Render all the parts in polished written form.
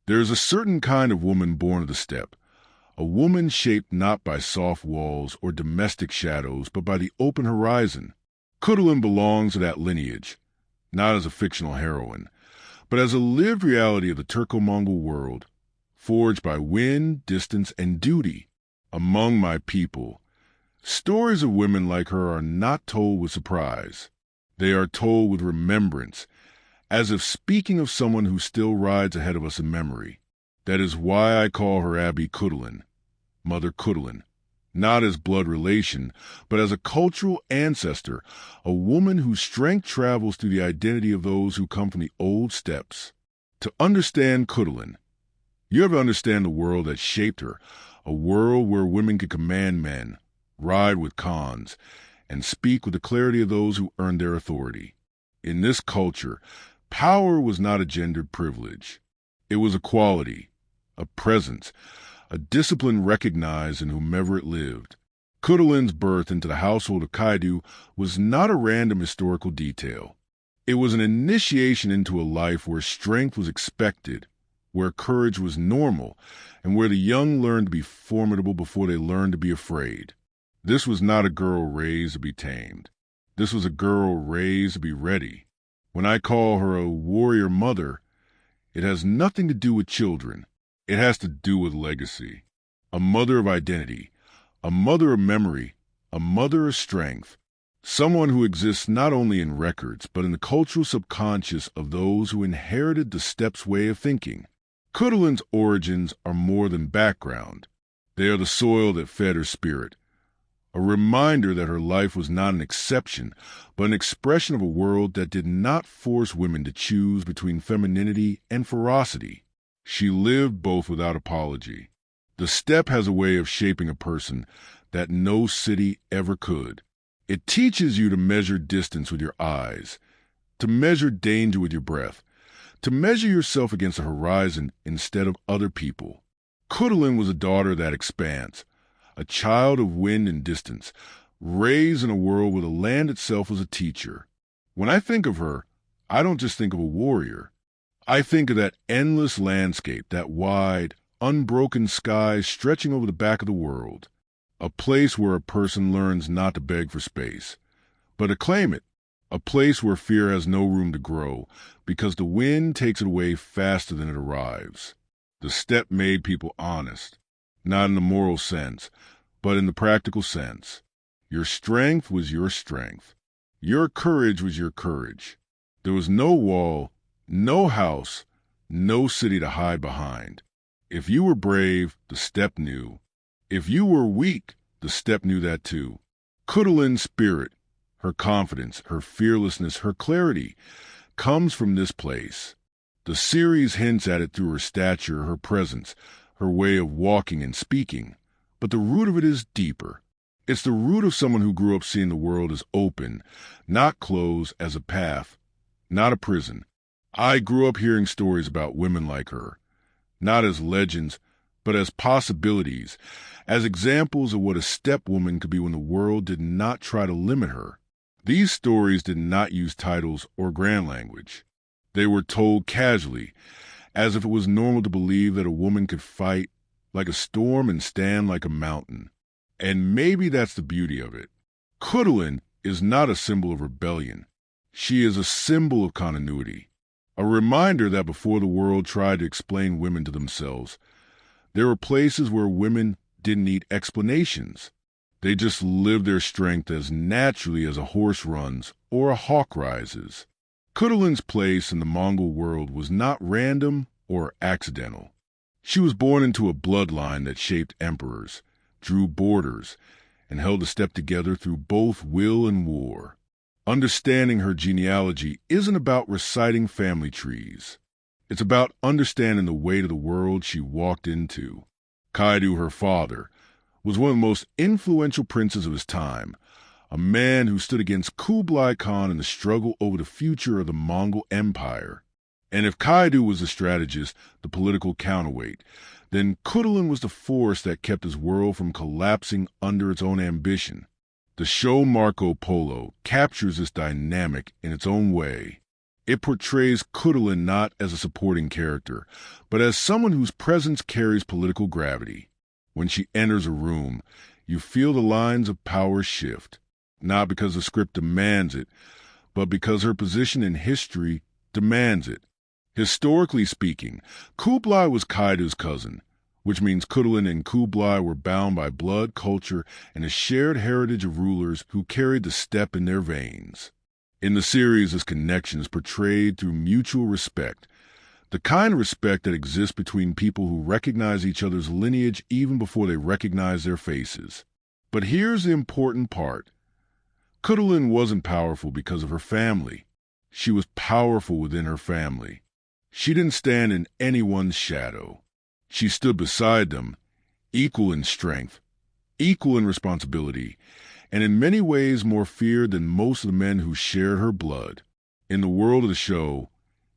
There is a certain kind of woman born of the steppe, a woman shaped not by soft walls or domestic shadows, but by the open horizon. Khutulun belongs to that lineage, not as a fictional heroine, but as a lived reality of the Turco-Mongol world, forged by wind, distance, and duty. Among my people, stories of women like her are not told with surprise. They are told with remembrance, as if speaking of someone who still rides ahead of us in memory. That is why I call her Abey Khutulun, Mother Khutulun, not as blood relation, but as a cultural ancestor, a woman whose strength travels through the identity of those who come from the old steppes. To understand Khutulun, you have to understand the world that shaped her, a world where women could command men, ride with khans, and speak with the clarity of those who earned their authority. In this culture, power was not a gendered privilege. It was a quality, a presence, a discipline recognized in whomever it lived. Khutulun's birth into the household of Kaidu was not a random historical detail. It was an initiation into a life where strength was expected, where courage was normal, and where the young learned to be formidable before they learned to be afraid. This was not a girl raised to be tamed. This was a girl raised to be ready. When I call her a warrior mother, it has nothing to do with children. It has to do with legacy. A mother of identity, a mother of memory, a mother of strength. Someone who exists not only in records, but in the cultural subconscious of those who inherited the steppes way of thinking. Khutulun's origins are more than background. They are the soil that fed her spirit, a reminder that her life was not an exception, but an expression of a world that did not force women to choose between femininity and ferocity. She lived both without apology. The steppe has a way of shaping a person that no city ever could. It teaches you to measure distance with your eyes, to measure danger with your breath, to measure yourself against a horizon instead of other people. Khutulun was a daughter of that expanse, a child of wind and distance, raised in a world where the land itself was a teacher. When I think of her, I don't just think of a warrior. I think of that endless landscape, that wide, unbroken sky stretching over the back of the world, a place where a person learns not to beg for space, but to claim it, a place where fear has no room to grow because the wind takes it away faster than it arrives. The steppe made people honest, not in the moral sense, but in the practical sense. Your strength was your strength. Your courage was your courage. There was no wall, no house, no city to hide behind. If you were brave, the steppe knew. If you were weak, the steppe knew that too. Khutulun's spirit, her confidence, her fearlessness, her clarity, comes from this place. The series hints at it through her stature, her presence, her way of walking and speaking, but the root of it is deeper. It's the root of someone who grew up seeing the world as open, not closed, as a path, not a prison. I grew up hearing stories about women like her, not as legends, but as possibilities, as examples of what a steppe woman could be when the world did not try to limit her. These stories did not use titles or grand language. They were told casually, as if it was normal to believe that a woman could fight like a storm and stand like a mountain. And maybe that's the beauty of it. Khutulun is not a symbol of rebellion. She is a symbol of continuity, a reminder that before the world tried to explain women to themselves, there were places where women didn't need explanations. They just lived their strength as naturally as a horse runs or a hawk rises. Khutulun's place in the Mongol world was not random or accidental. She was born into a bloodline that shaped emperors, drew borders, and held the steppe together through both will and war. Understanding her genealogy isn't about reciting family trees. It's about understanding the weight of the world she walked into. Kaidu, her father, was one of the most influential princes of his time, a man who stood against Kublai Khan in the struggle over the future of the Mongol Empire. And if Kaidu was the strategist, the political counterweight, then Khutulun was the force that kept his world from collapsing under its own ambition. The show Marco Polo captures this dynamic in its own way. It portrays Khutulun not as a supporting character, but as someone whose presence carries political gravity. When she enters a room, you feel the lines of power shift, not because the script demands it, but because her position in history demands it. Historically speaking, Kublai was Kaidu's cousin, which means Khutulun and Kublai were bound by blood, culture, and a shared heritage of rulers who carried the steppe in their veins. In the series, this connection is portrayed through mutual respect, the kind of respect that exists between people who recognize each other's lineage even before they recognize their faces. But here's the important part. Khutulun wasn't powerful because of her family. She was powerful within her family. She didn't stand in anyone's shadow. She stood beside them, equal in strength, equal in responsibility, and in many ways more feared than most of the men who shared her blood. In the world of the show,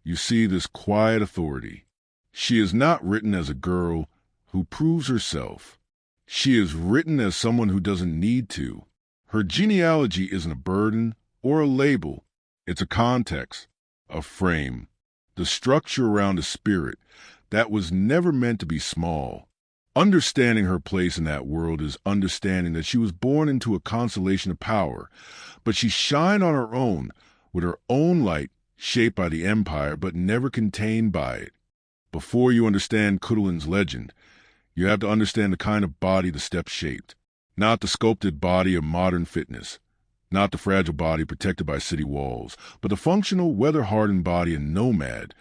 you see this quiet authority. She is not written as a girl who proves herself. She is written as someone who doesn't need to. Her genealogy isn't a burden or a label. It's a context, a frame, the structure around a spirit that was never meant to be small. Understanding her place in that world is understanding that she was born into a constellation of power, but she shined on her own, with her own light, shaped by the empire but never contained by it. Before you understand Khutulun's legend, you have to understand the kind of body the steppe shaped. Not the sculpted body of modern fitness, not the fragile body protected by city walls, but the functional, weather-hardened body of nomad,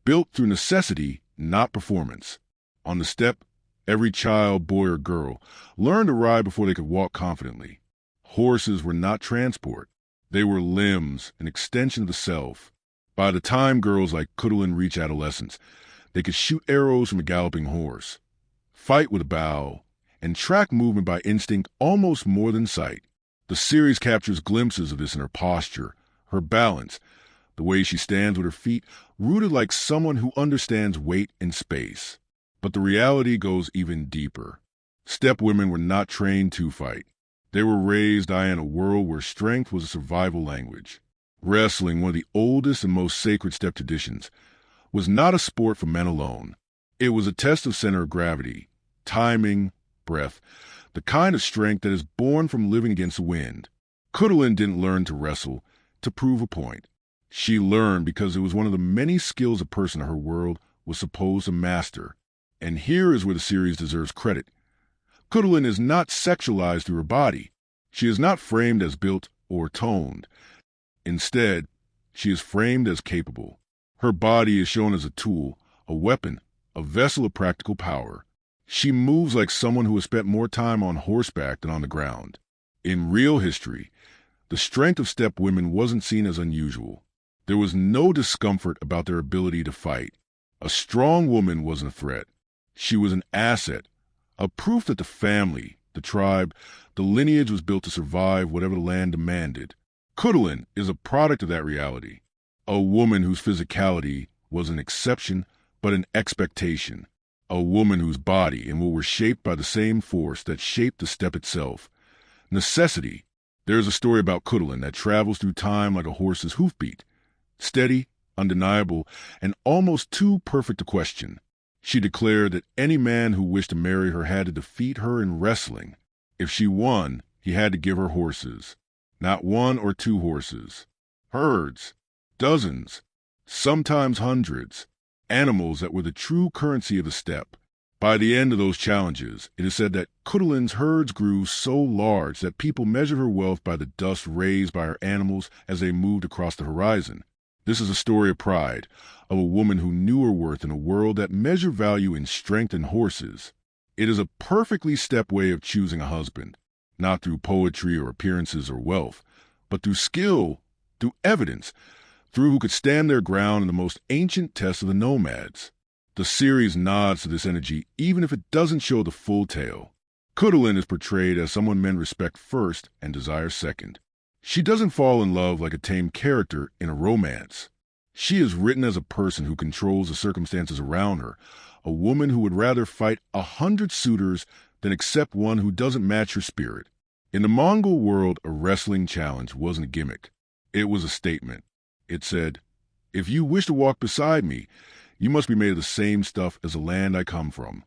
built through necessity, not performance. On the steppe, every child, boy or girl, learned to ride before they could walk confidently. Horses were not transport. They were limbs, an extension of the self. By the time girls like Khutulun reach adolescence, they could shoot arrows from a galloping horse, fight with a bow, and track movement by instinct almost more than sight. The series captures glimpses of this in her posture, her balance, the way she stands with her feet rooted like someone who understands weight and space. But the reality goes even deeper. Steppe women were not trained to fight. They were raised in a world where strength was a survival language. Wrestling, one of the oldest and most sacred steppe traditions, was not a sport for men alone. It was a test of center of gravity, timing, breath, the kind of strength that is born from living against the wind. Khutulun didn't learn to wrestle to prove a point. She learned because it was one of the many skills a person in her world was supposed to master. And here is where the series deserves credit. Khutulun is not sexualized through her body. She is not framed as built or toned. Instead, she is framed as capable. Her body is shown as a tool, a weapon, a vessel of practical power. She moves like someone who has spent more time on horseback than on the ground. In real history, the strength of steppe women wasn't seen as unusual. There was no discomfort about their ability to fight. A strong woman wasn't a threat. She was an asset, a proof that the family, the tribe, the lineage was built to survive whatever the land demanded. Khutulun is a product of that reality, a woman whose physicality was an exception but an expectation, a woman whose body and will were shaped by the same force that shaped the steppe itself. Necessity. There is a story about Khutulun that travels through time like a horse's hoofbeat, steady, undeniable, and almost too perfect to question. She declared that any man who wished to marry her had to defeat her in wrestling. If she won, he had to give her horses. Not one or two horses. Herds. Dozens. Sometimes hundreds. Animals that were the true currency of the steppe. By the end of those challenges, it is said that Khutulun's herds grew so large that people measured her wealth by the dust raised by her animals as they moved across the horizon. This is a story of pride, of a woman who knew her worth in a world that measured value in strength and horses. It is a perfectly steppe way of choosing a husband, not through poetry or appearances or wealth, but through skill, through evidence, through who could stand their ground in the most ancient test of the nomads. The series nods to this energy even if it doesn't show the full tale. Khutulun is portrayed as someone men respect first and desire second. She doesn't fall in love like a tame character in a romance. She is written as a person who controls the circumstances around her, a woman who would rather fight 100 suitors than accept one who doesn't match her spirit. In the Mongol world, a wrestling challenge wasn't a gimmick. It was a statement. It said, If you wish to walk beside me, you must be made of the same stuff as the land I come from.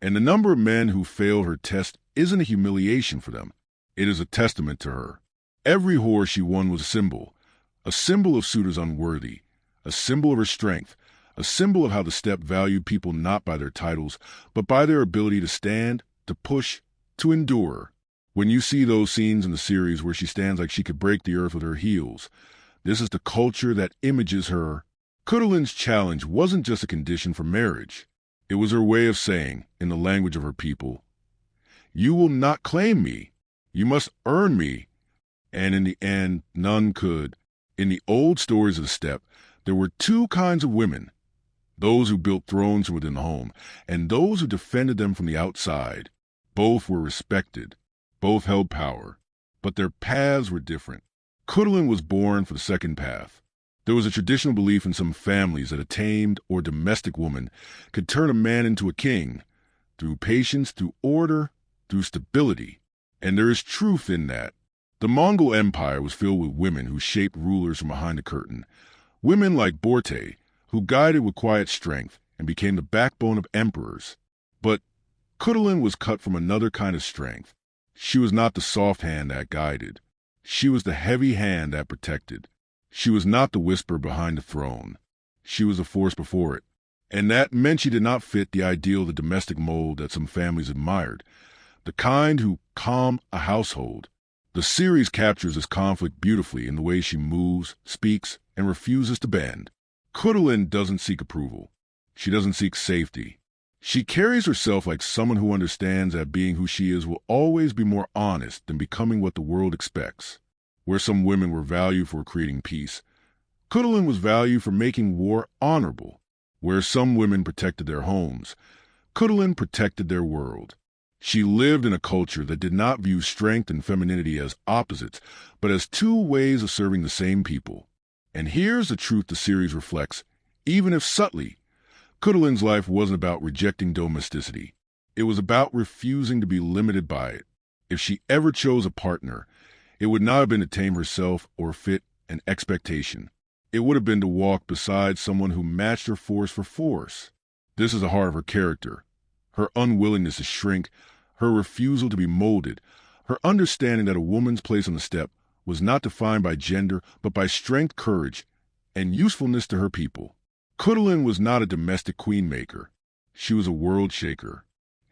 And the number of men who fail her test isn't a humiliation for them. It is a testament to her. Every horse she won was a symbol of suitors unworthy, a symbol of her strength, a symbol of how the steppe valued people not by their titles, but by their ability to stand, to push, to endure. When you see those scenes in the series where she stands like she could break the earth with her heels, this is the culture that images her. Khutulun's challenge wasn't just a condition for marriage. It was her way of saying, in the language of her people, "You will not claim me. You must earn me." And in the end, none could. In the old stories of the steppe, there were two kinds of women: those who built thrones from within the home, and those who defended them from the outside. Both were respected. Both held power. But their paths were different. Khutulun was born for the second path. There was a traditional belief in some families that a tamed or domestic woman could turn a man into a king, through patience, through order, through stability. And there is truth in that. The Mongol Empire was filled with women who shaped rulers from behind the curtain. Women like Borte, who guided with quiet strength and became the backbone of emperors. But Khutulun was cut from another kind of strength. She was not the soft hand that guided. She was the heavy hand that protected. She was not the whisper behind the throne. She was the force before it. And that meant she did not fit the ideal of the domestic mold that some families admired, the kind who calm a household. The series captures this conflict beautifully in the way she moves, speaks, and refuses to bend. Khutulun doesn't seek approval. She doesn't seek safety. She carries herself like someone who understands that being who she is will always be more honest than becoming what the world expects. Where some women were valued for creating peace, Khutulun was valued for making war honorable. Where some women protected their homes, Khutulun protected their world. She lived in a culture that did not view strength and femininity as opposites, but as two ways of serving the same people. And here's the truth the series reflects, even if subtly. Khutulun's life wasn't about rejecting domesticity. It was about refusing to be limited by it. If she ever chose a partner, it would not have been to tame herself or fit an expectation. It would have been to walk beside someone who matched her force for force. This is the heart of her character. Her unwillingness to shrink, her refusal to be molded, her understanding that a woman's place on the steppe was not defined by gender, but by strength, courage, and usefulness to her people. Khutulun was not a domestic queen-maker. She was a world shaker,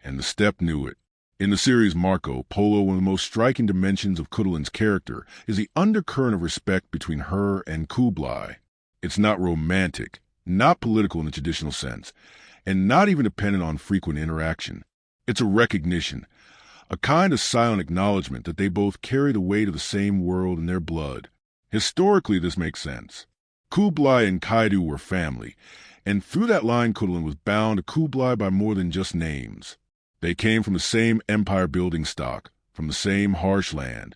and the steppe knew it. In the series Marco, Polo, one of the most striking dimensions of Khutulun's character is the undercurrent of respect between her and Kublai. It's not romantic, not political in the traditional sense, and not even dependent on frequent interaction. It's a recognition, a kind of silent acknowledgement that they both carry the weight of the same world in their blood. Historically, this makes sense. Kublai and Kaidu were family, and through that line Khutulun was bound to Kublai by more than just names. They came from the same empire-building stock, from the same harsh land,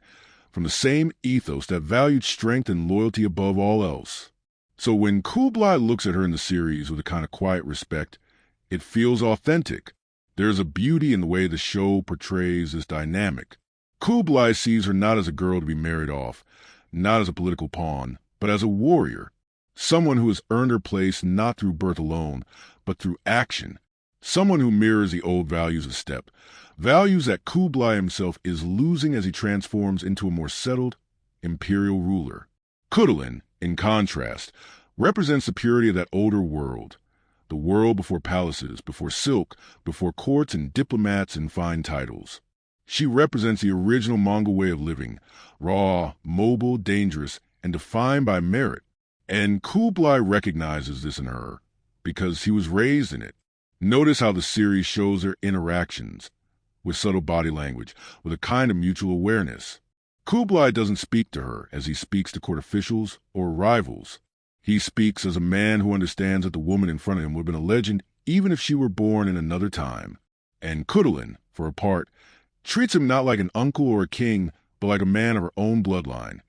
from the same ethos that valued strength and loyalty above all else. So when Kublai looks at her in the series with a kind of quiet respect, it feels authentic. There's a beauty in the way the show portrays this dynamic. Kublai sees her not as a girl to be married off, not as a political pawn, but as a warrior, someone who has earned her place not through birth alone, but through action. Someone who mirrors the old values of steppe, values that Kublai himself is losing as he transforms into a more settled, imperial ruler. Khutulun, in contrast, represents the purity of that older world, the world before palaces, before silk, before courts and diplomats and fine titles. She represents the original Mongol way of living, raw, mobile, dangerous, and defined by merit. And Kublai recognizes this in her, because he was raised in it. Notice how the series shows their interactions, with subtle body language, with a kind of mutual awareness. Kublai doesn't speak to her as he speaks to court officials or rivals. He speaks as a man who understands that the woman in front of him would have been a legend even if she were born in another time. And Khutulun, for a part, treats him not like an uncle or a king, but like a man of her own bloodline,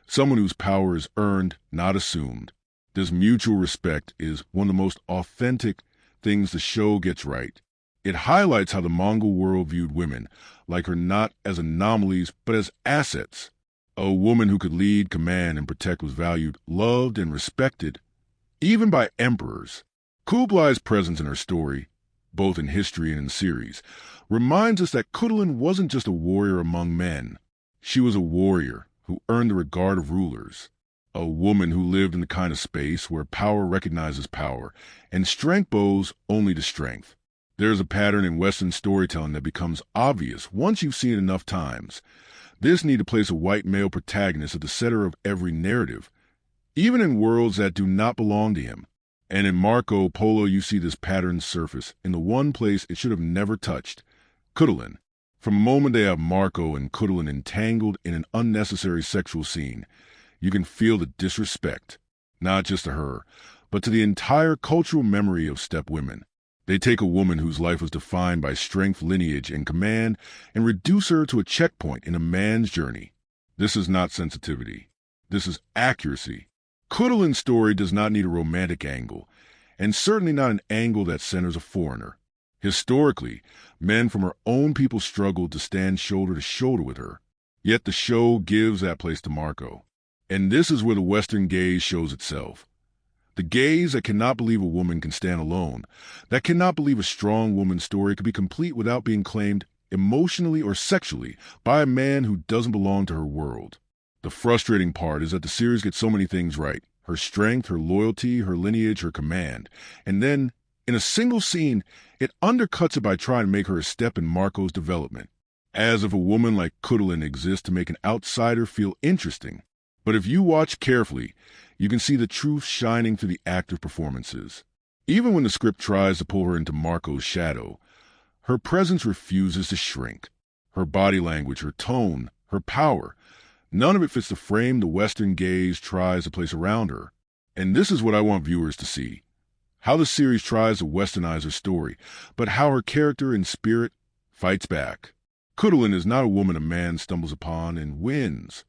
someone whose power is earned, not assumed. This mutual respect is one of the most authentic things the show gets right. It highlights how the Mongol world viewed women, like her not as anomalies, but as assets. A woman who could lead, command, and protect was valued, loved, and respected, even by emperors. Kublai's presence in her story, both in history and in series, reminds us that Khutulun wasn't just a warrior among men. She was a warrior who earned the regard of rulers, a woman who lived in the kind of space where power recognizes power, and strength bows only to strength. There's a pattern in Western storytelling that becomes obvious once you've seen it enough times. This need to place a white male protagonist at the center of every narrative, even in worlds that do not belong to him. And in Marco Polo, you see this pattern surface in the one place it should have never touched, Khutulun. From the moment they have Marco and Khutulun entangled in an unnecessary sexual scene, you can feel the disrespect, not just to her, but to the entire cultural memory of steppe women. They take a woman whose life was defined by strength, lineage, and command and reduce her to a checkpoint in a man's journey. This is not sensitivity. This is accuracy. Khutulun's story does not need a romantic angle, and certainly not an angle that centers a foreigner. Historically, men from her own people struggled to stand shoulder to shoulder with her. Yet the show gives that place to Marco. And this is where the Western gaze shows itself. The gaze that cannot believe a woman can stand alone, that cannot believe a strong woman's story could be complete without being claimed emotionally or sexually by a man who doesn't belong to her world. The frustrating part is that the series gets so many things right: her strength, her loyalty, her lineage, her command. And then, in a single scene, it undercuts it by trying to make her a step in Marco's development, as if a woman like Khutulun exists to make an outsider feel interesting. But if you watch carefully, you can see the truth shining through the active performances. Even when the script tries to pull her into Marco's shadow, her presence refuses to shrink. Her body language, her tone, her power, none of it fits the frame the Western gaze tries to place around her. And this is what I want viewers to see: how the series tries to westernize her story, but how her character and spirit fights back. Khutulun is not a woman a man stumbles upon and wins.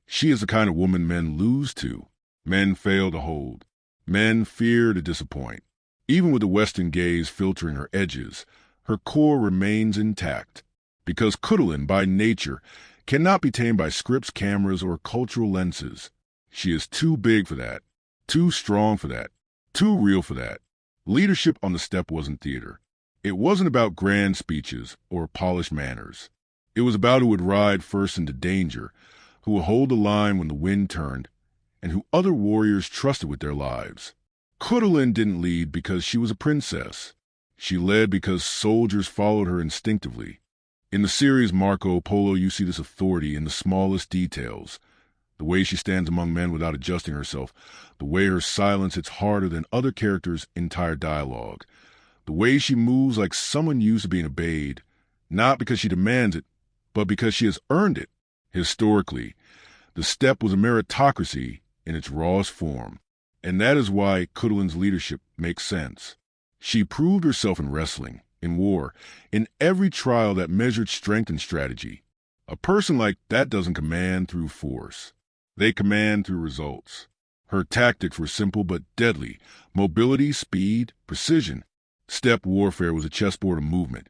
She is the kind of woman men lose to, men fail to hold, men fear to disappoint. Even with the Western gaze filtering her edges, her core remains intact, because Khutulun, by nature, cannot be tamed by scripts, cameras, or cultural lenses. She is too big for that, too strong for that, too real for that. Leadership on the steppe wasn't theater. It wasn't about grand speeches or polished manners. It was about who would ride first into danger, who would hold the line when the wind turned, and who other warriors trusted with their lives. Khutulun didn't lead because she was a princess. She led because soldiers followed her instinctively. In the series Marco Polo, you see this authority in the smallest details: the way she stands among men without adjusting herself, the way her silence hits harder than other characters' entire dialogue, the way she moves like someone used to being obeyed, not because she demands it, but because she has earned it. Historically, the steppe was a meritocracy in its rawest form, and that is why Khutulun's leadership makes sense. She proved herself in wrestling, in war, in every trial that measured strength and strategy. A person like that doesn't command through force. They command through results. Her tactics were simple but deadly: mobility, speed, precision. Steppe warfare was a chessboard of movement,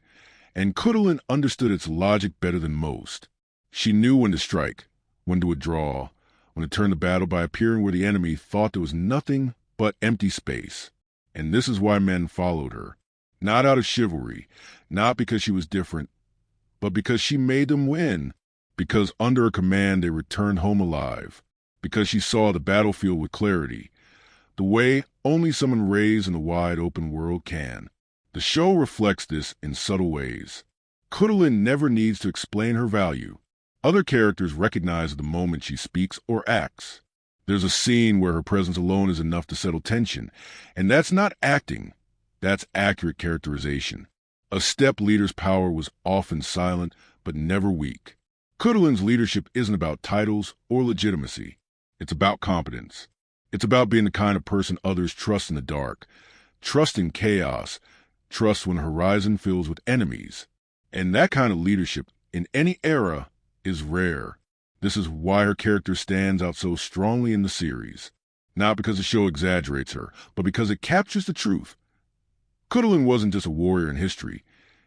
and Khutulun understood its logic better than most. She knew when to strike, when to withdraw, when to turn the battle by appearing where the enemy thought there was nothing but empty space. And this is why men followed her. Not out of chivalry, not because she was different, but because she made them win, because under her command they returned home alive, because she saw the battlefield with clarity, the way only someone raised in the wide open world can. The show reflects this in subtle ways. Khutulun never needs to explain her value. Other characters recognize the moment she speaks or acts. There's a scene where her presence alone is enough to settle tension, and that's not acting, that's accurate characterization. A steppe leader's power was often silent, but never weak. Khutulun's leadership isn't about titles or legitimacy. It's about competence. It's about being the kind of person others trust in the dark, trust in chaos, trust when the horizon fills with enemies. And that kind of leadership, in any era, is rare. This is why her character stands out so strongly in the series. Not because the show exaggerates her, but because it captures the truth. Khutulun wasn't just a warrior in history.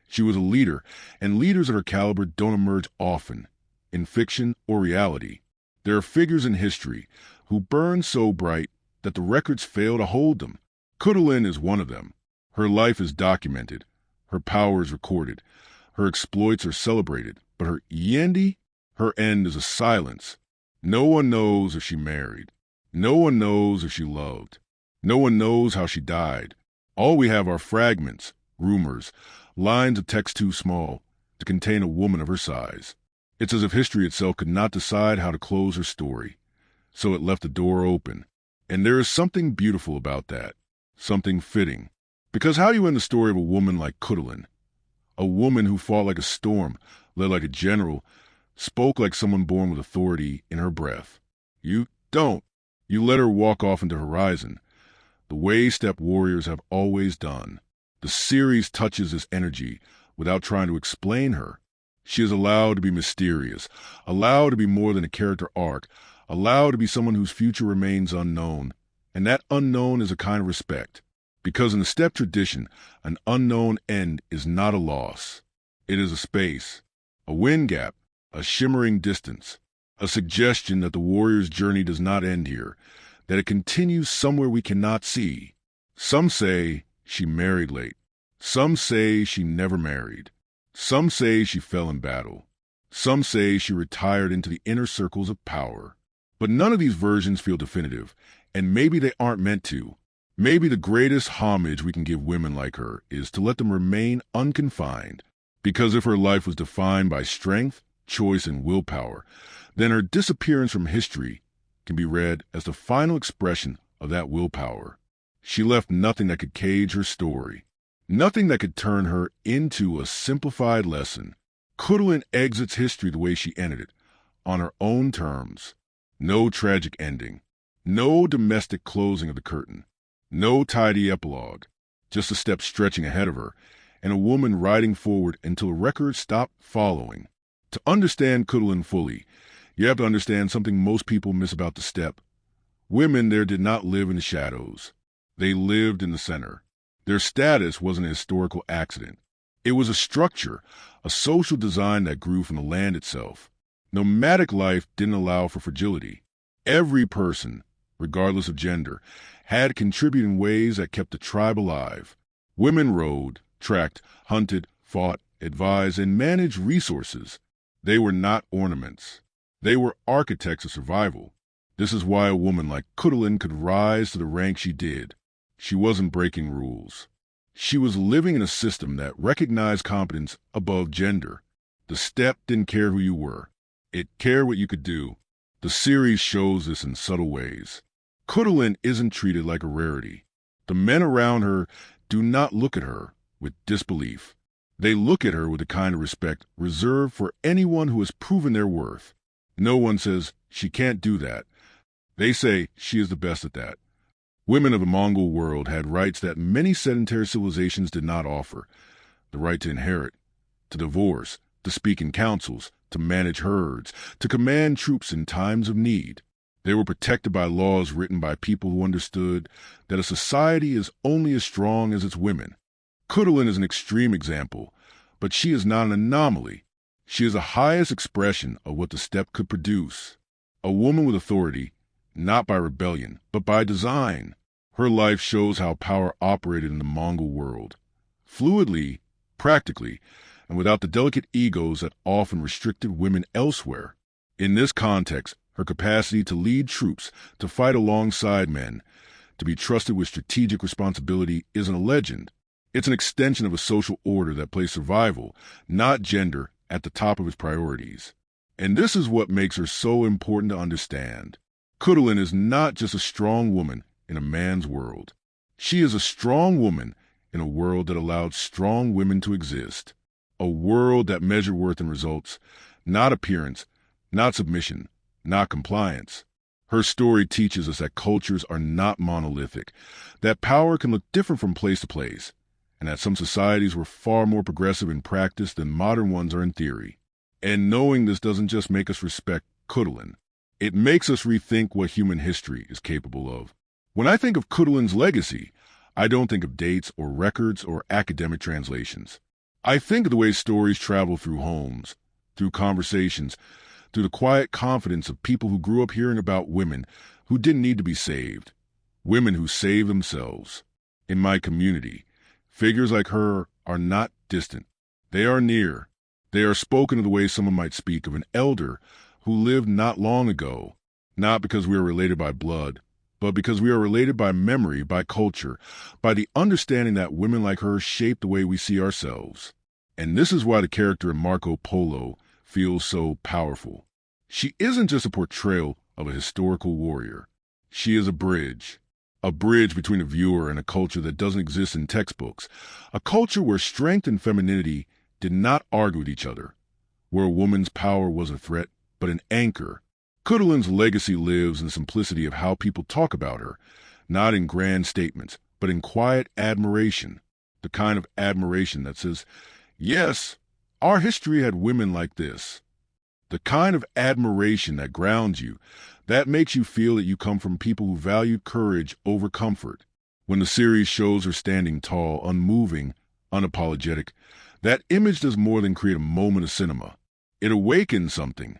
She was a leader, and leaders of her caliber don't emerge often, in fiction or reality. There are figures in history who burn so bright that the records fail to hold them. Khutulun is one of them. Her life is documented. Her power is recorded. Her exploits are celebrated. But her yendi, her end is a silence. No one knows if she married. No one knows if she loved. No one knows how she died. All we have are fragments, rumors, lines of text too small to contain a woman of her size. It's as if history itself could not decide how to close her story, so it left the door open. And there is something beautiful about that, something fitting. Because how you end the story of a woman like Khutulun, a woman who fought like a storm, led like a general, spoke like someone born with authority in her breath. You don't. You let her walk off into horizon, the way steppe warriors have always done. The series touches this energy without trying to explain her. She is allowed to be mysterious, allowed to be more than a character arc, allowed to be someone whose future remains unknown. And that unknown is a kind of respect. Because in the steppe tradition, an unknown end is not a loss. It is a space, a wind gap, a shimmering distance, a suggestion that the warrior's journey does not end here, that it continues somewhere we cannot see. Some say she married late. Some say she never married. Some say she fell in battle. Some say she retired into the inner circles of power. But none of these versions feel definitive, and maybe they aren't meant to. Maybe the greatest homage we can give women like her is to let them remain unconfined, because if her life was defined by strength, choice, and willpower, then her disappearance from history can be read as the final expression of that willpower. She left nothing that could cage her story, nothing that could turn her into a simplified lesson. Khutulun exits history the way she entered it, on her own terms. No tragic ending, no domestic closing of the curtain, no tidy epilogue, just a step stretching ahead of her, and a woman riding forward until records stop following. To understand Khutulun fully, you have to understand something most people miss about the steppe. Women there did not live in the shadows. They lived in the center. Their status wasn't a historical accident. It was a structure, a social design that grew from the land itself. Nomadic life didn't allow for fragility. Every person, regardless of gender, had contributed in ways that kept the tribe alive. Women rode, tracked, hunted, fought, advised, and managed resources. They were not ornaments. They were architects of survival. This is why a woman like Khutulun could rise to the rank she did. She wasn't breaking rules. She was living in a system that recognized competence above gender. The steppe didn't care who you were. It cared what you could do. The series shows this in subtle ways. Khutulun isn't treated like a rarity. The men around her do not look at her with disbelief. They look at her with the kind of respect reserved for anyone who has proven their worth. No one says, she can't do that. They say, she is the best at that. Women of the Mongol world had rights that many sedentary civilizations did not offer. The right to inherit, to divorce, to speak in councils, to manage herds, to command troops in times of need. They were protected by laws written by people who understood that a society is only as strong as its women. Khutulun is an extreme example, but she is not an anomaly. She is the highest expression of what the steppe could produce. A woman with authority, not by rebellion, but by design. Her life shows how power operated in the Mongol world. Fluidly, practically, and without the delicate egos that often restricted women elsewhere. In this context, her capacity to lead troops, to fight alongside men, to be trusted with strategic responsibility isn't a legend. It's an extension of a social order that placed survival, not gender, at the top of its priorities. And this is what makes her so important to understand. Khutulun is not just a strong woman in a man's world. She is a strong woman in a world that allowed strong women to exist. A world that measured worth in results, not appearance, not submission, not compliance. Her story teaches us that cultures are not monolithic, that power can look different from place to place, and that some societies were far more progressive in practice than modern ones are in theory. And knowing this doesn't just make us respect Khutulun. It makes us rethink what human history is capable of. When I think of Khutulun's legacy, I don't think of dates or records or academic translations. I think of the way stories travel through homes, through conversations, through the quiet confidence of people who grew up hearing about women who didn't need to be saved, women who save themselves. In my community, figures like her are not distant. They are near. They are spoken of the way someone might speak of an elder who lived not long ago, not because we are related by blood, but because we are related by memory, by culture, by the understanding that women like her shape the way we see ourselves. And this is why the character in Marco Polo feels so powerful. She isn't just a portrayal of a historical warrior. She is a bridge between a viewer and a culture that doesn't exist in textbooks, a culture where strength and femininity did not argue with each other, where a woman's power was a threat, but an anchor. Khutulun's legacy lives in the simplicity of how people talk about her, not in grand statements, but in quiet admiration, the kind of admiration that says, yes, our history had women like this. The kind of admiration that grounds you, that makes you feel that you come from people who valued courage over comfort. When the series shows her standing tall, unmoving, unapologetic, that image does more than create a moment of cinema. It awakens something,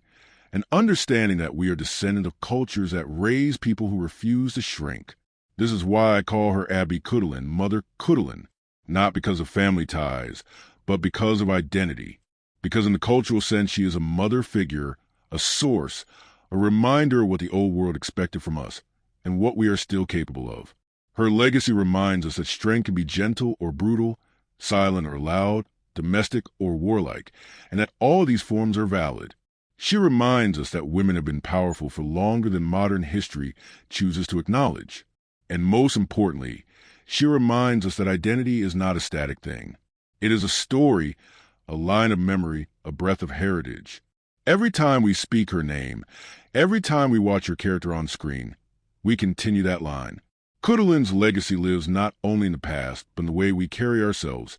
an understanding that we are descendant of cultures that raise people who refuse to shrink. This is why I call her Abey Khutulun, Mother Khutulun, not because of family ties, but because of identity. Because in the cultural sense, she is a mother figure, a source, a reminder of what the old world expected from us and what we are still capable of. Her legacy reminds us that strength can be gentle or brutal, silent or loud, domestic or warlike, and that all these forms are valid. She reminds us that women have been powerful for longer than modern history chooses to acknowledge. And most importantly, she reminds us that identity is not a static thing. It is a story, a line of memory, a breath of heritage. Every time we speak her name, every time we watch her character on screen, we continue that line. Khutulun's legacy lives not only in the past, but in the way we carry ourselves,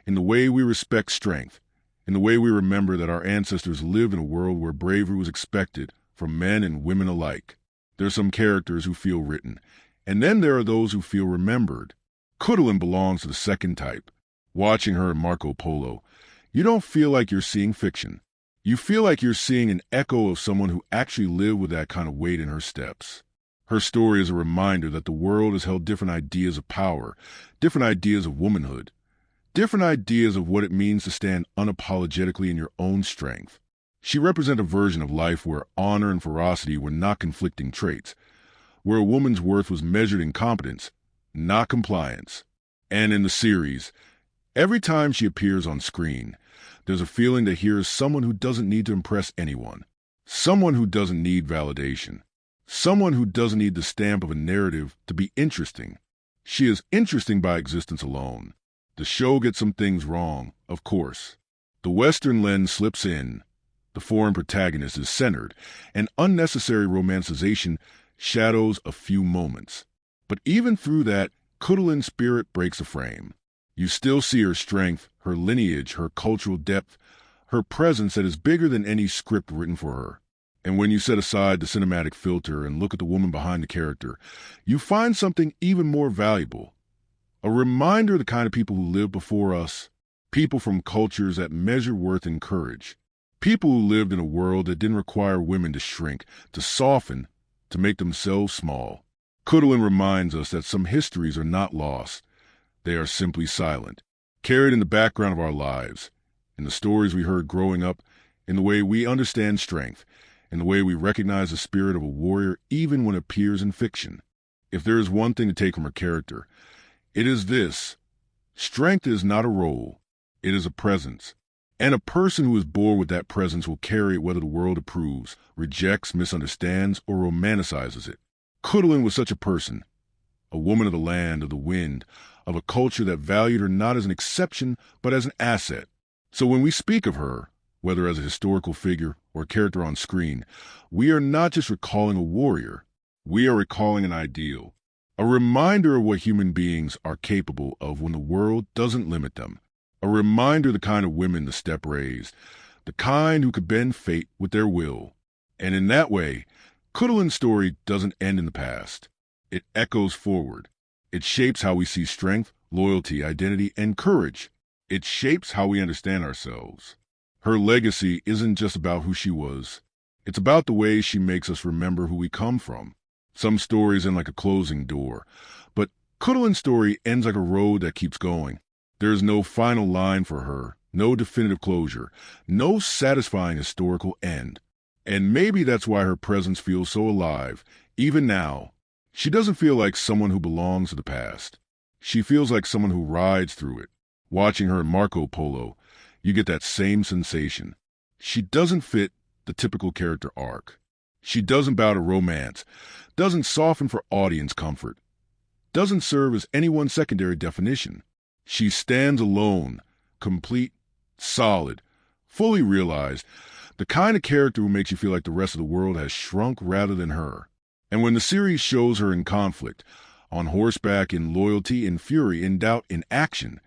in the way we respect strength, in the way we remember that our ancestors lived in a world where bravery was expected from men and women alike. There are some characters who feel written, and then there are those who feel remembered. Khutulun belongs to the second type. Watching her in Marco Polo, you don't feel like you're seeing fiction. You feel like you're seeing an echo of someone who actually lived with that kind of weight in her steps. Her story is a reminder that the world has held different ideas of power, different ideas of womanhood, different ideas of what it means to stand unapologetically in your own strength. She represents a version of life where honor and ferocity were not conflicting traits, where a woman's worth was measured in competence, not compliance. And in the series, every time she appears on screen, there's a feeling that here is someone who doesn't need to impress anyone, someone who doesn't need validation, someone who doesn't need the stamp of a narrative to be interesting. She is interesting by existence alone. The show gets some things wrong, of course. The Western lens slips in. The foreign protagonist is centered, and unnecessary romanticization shadows a few moments. But even through that, Khutulun's spirit breaks the frame. You still see her strength, her lineage, her cultural depth, her presence that is bigger than any script written for her. And when you set aside the cinematic filter and look at the woman behind the character, you find something even more valuable. A reminder of the kind of people who lived before us, people from cultures that measure worth in courage, people who lived in a world that didn't require women to shrink, to soften, to make themselves small. Khutulun reminds us that some histories are not lost. They are simply silent, carried in the background of our lives, in the stories we heard growing up, in the way we understand strength, in the way we recognize the spirit of a warrior even when it appears in fiction. If there is one thing to take from her character, it is this: strength is not a role, it is a presence. And a person who is born with that presence will carry it whether the world approves, rejects, misunderstands, or romanticizes it. Khutulun was such a person, a woman of the land, of the wind, of a culture that valued her not as an exception, but as an asset. So when we speak of her, whether as a historical figure or a character on screen, we are not just recalling a warrior, we are recalling an ideal. A reminder of what human beings are capable of when the world doesn't limit them. A reminder of the kind of women the steppe raised, the kind who could bend fate with their will. And in that way, Khutulun's story doesn't end in the past. It echoes forward. It shapes how we see strength, loyalty, identity, and courage. It shapes how we understand ourselves. Her legacy isn't just about who she was. It's about the way she makes us remember who we come from. Some stories end like a closing door, but Khutulun's story ends like a road that keeps going. There is no final line for her, no definitive closure, no satisfying historical end. And maybe that's why her presence feels so alive, even now. She doesn't feel like someone who belongs to the past. She feels like someone who rides through it. Watching her in Marco Polo, you get that same sensation. She doesn't fit the typical character arc. She doesn't bow to romance, doesn't soften for audience comfort, doesn't serve as anyone's secondary definition. She stands alone, complete, solid, fully realized, the kind of character who makes you feel like the rest of the world has shrunk rather than her. And when the series shows her in conflict, on horseback, in loyalty, in fury, in doubt, in action,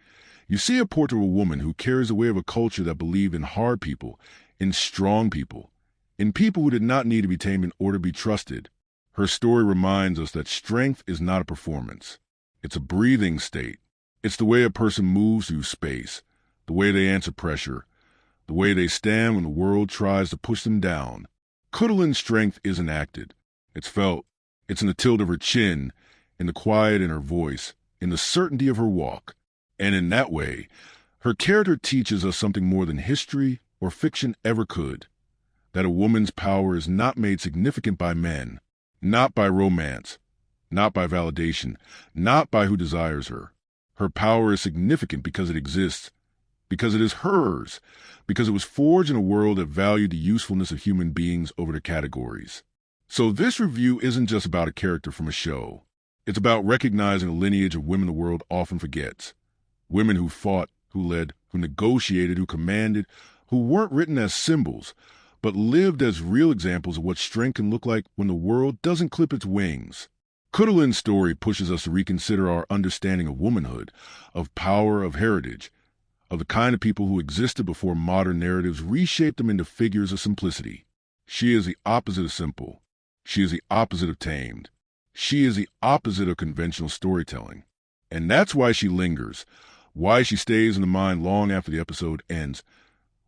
you see a portrait of a woman who carries the weight of a culture that believed in hard people, in strong people, in people who did not need to be tamed in order to be trusted. Her story reminds us that strength is not a performance. It's a breathing state. It's the way a person moves through space, the way they answer pressure, the way they stand when the world tries to push them down. Khutulun's strength isn't acted. It's felt. It's in the tilt of her chin, in the quiet in her voice, in the certainty of her walk. And in that way, her character teaches us something more than history or fiction ever could. That a woman's power is not made significant by men, not by romance, not by validation, not by who desires her. Her power is significant because it exists, because it is hers, because it was forged in a world that valued the usefulness of human beings over their categories. So this review isn't just about a character from a show. It's about recognizing a lineage of women the world often forgets. Women who fought, who led, who negotiated, who commanded, who weren't written as symbols, but lived as real examples of what strength can look like when the world doesn't clip its wings. Khutulun's story pushes us to reconsider our understanding of womanhood, of power, of heritage, of the kind of people who existed before modern narratives reshaped them into figures of simplicity. She is the opposite of simple. She is the opposite of tamed. She is the opposite of conventional storytelling. And that's why she lingers, why she stays in the mind long after the episode ends,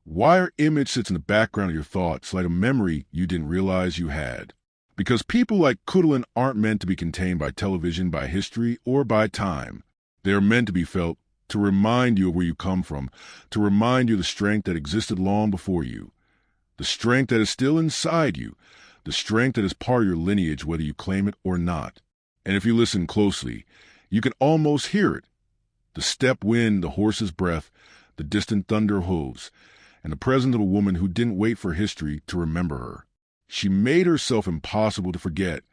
why her image sits in the background of your thoughts like a memory you didn't realize you had. Because people like Khutulun aren't meant to be contained by television, by history, or by time. They are meant to be felt, to remind you of where you come from, to remind you of the strength that existed long before you, the strength that is still inside you, the strength that is part of your lineage whether you claim it or not. And if you listen closely, you can almost hear it. The steppe wind, the horse's breath, the distant thunder of hooves, and the presence of a woman who didn't wait for history to remember her. She made herself impossible to forget.